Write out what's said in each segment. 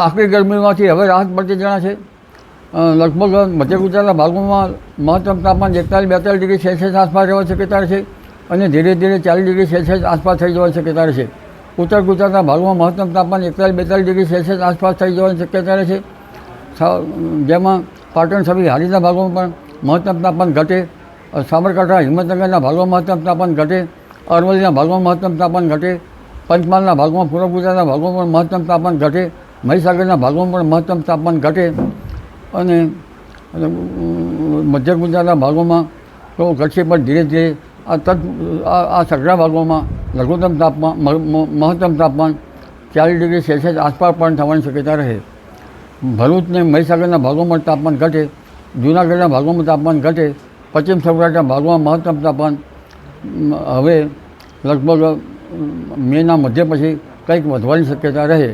આખરી ગરમીમાંથી હવે રાહત મળતી જણાશે. લગભગ મધ્ય ગુજરાતના ભાગોમાં મહત્તમ તાપમાન 41-42 ડિગ્રી સેલ્સિયસ આસપાસ રહેવાની શક્યતા રહેશે અને ધીરે ધીરે 40 ડિગ્રી સેલ્સિયસ આસપાસ થઈ જવાની શક્યતા રહેશે. ઉત્તર ગુજરાતના ભાગમાં મહત્તમ તાપમાન 41-42 ડિગ્રી સેલ્સિયસ આસપાસ થઈ જવાની શક્યતા રહેશે. જેમાં પાટણ સભી હારીના ભાગોમાં પણ મહત્તમ તાપમાન ઘટે, સાબરકાંઠા હિંમતનગરના ભાગમાં મહત્તમ તાપમાન ઘટે, અરવલ્લીના ભાગમાં મહત્તમ તાપમાન ઘટે, પંચમહાલના ભાગમાં, પૂર્વ ગુજરાતના ભાગમાં પણ મહત્તમ તાપમાન ઘટે, મહીસાગરના ભાગમાં પણ મહત્તમ તાપમાન ઘટે અને મધ્ય ગુજરાતના ભાગોમાં તો ઘટશે પણ ધીરે ધીરે આ સઘળા ભાગોમાં લઘુત્તમ તાપમાન મહત્તમ તાપમાન 40 ડિગ્રી સેલ્સિયસ આસપાસ પણ થવાની શક્યતા રહે. ભરૂચ ને મહીસાગરના ભાગોમાં તાપમાન ઘટે, જૂનાગઢના ભાગોમાં તાપમાન ઘટે, પશ્ચિમ સૌરાષ્ટ્રના ભાગોમાં મહત્તમ તાપમાન હવે લગભગ મેના મધ્ય પછી કંઈક વધવાની શક્યતા રહે.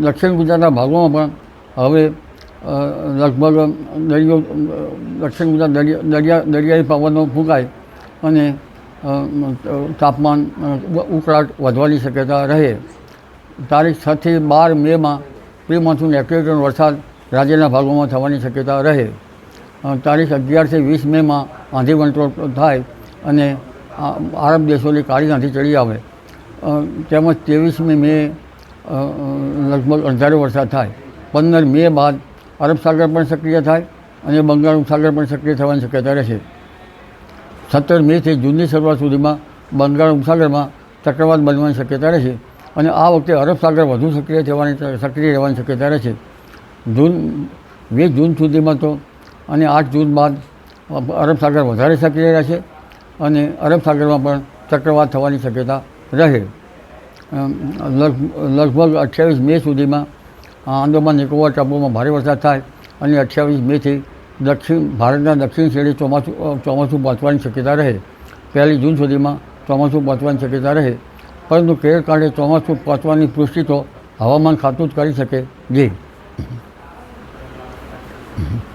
દક્ષિણ ગુજરાતના ભાગોમાં પણ હવે લગભગ દક્ષિણ ગુજરાત દરિયાઈ પવનો ફૂંકાય અને તાપમાન ઉકળાટ વધવાની શક્યતા રહે. તારીખ 6 થી 12 મેમાં પ્રી મોન્સૂન એક્ટિવિટીનો વરસાદ રાજ્યના ભાગોમાં થવાની શક્યતા રહે. તારીખ 11 થી 20 મેમાં આંધી વંટોળ થાય અને આરબ દેશોની કાળી આંધી ચડી આવે. તેમજ 23મી મે લગભગ અણધાર્યો વરસાદ થાય. 15 મે બાદ અરબ સાગર પણ સક્રિય થાય અને બંગાળ ઉપસાગર પણ સક્રિય થવાની શક્યતા રહેશે. 17 મેથી જૂનની શરૂઆત સુધીમાં બંગાળ ઉપસાગરમાં ચક્રવાત બનવાની શક્યતા રહેશે અને આ વખતે અરબ સાગર વધુ સક્રિય રહેવાની શક્યતા રહેશે. 20 જૂન સુધીમાં તો અને 8 જૂન બાદ અરબ સાગર વધારે સક્રિય રહેશે અને અરબ સાગરમાં પણ ચક્રવાત થવાની શક્યતા રહે. લગભગ 28 મે સુધીમાં આંદામાન નિકોબાર ટાપુમાં ભારે વરસાદ થાય અને 28 મેથી ભારતના દક્ષિણ છેડે ચોમાસું પહોંચવાની શક્યતા રહે. 1 જૂન સુધીમાં ચોમાસું પહોંચવાની શક્યતા રહે, પરંતુ કેરળ કાંઠે ચોમાસું પહોંચવાની પુષ્ટિ તો હવામાન ખાતું જ કરી શકે. જી.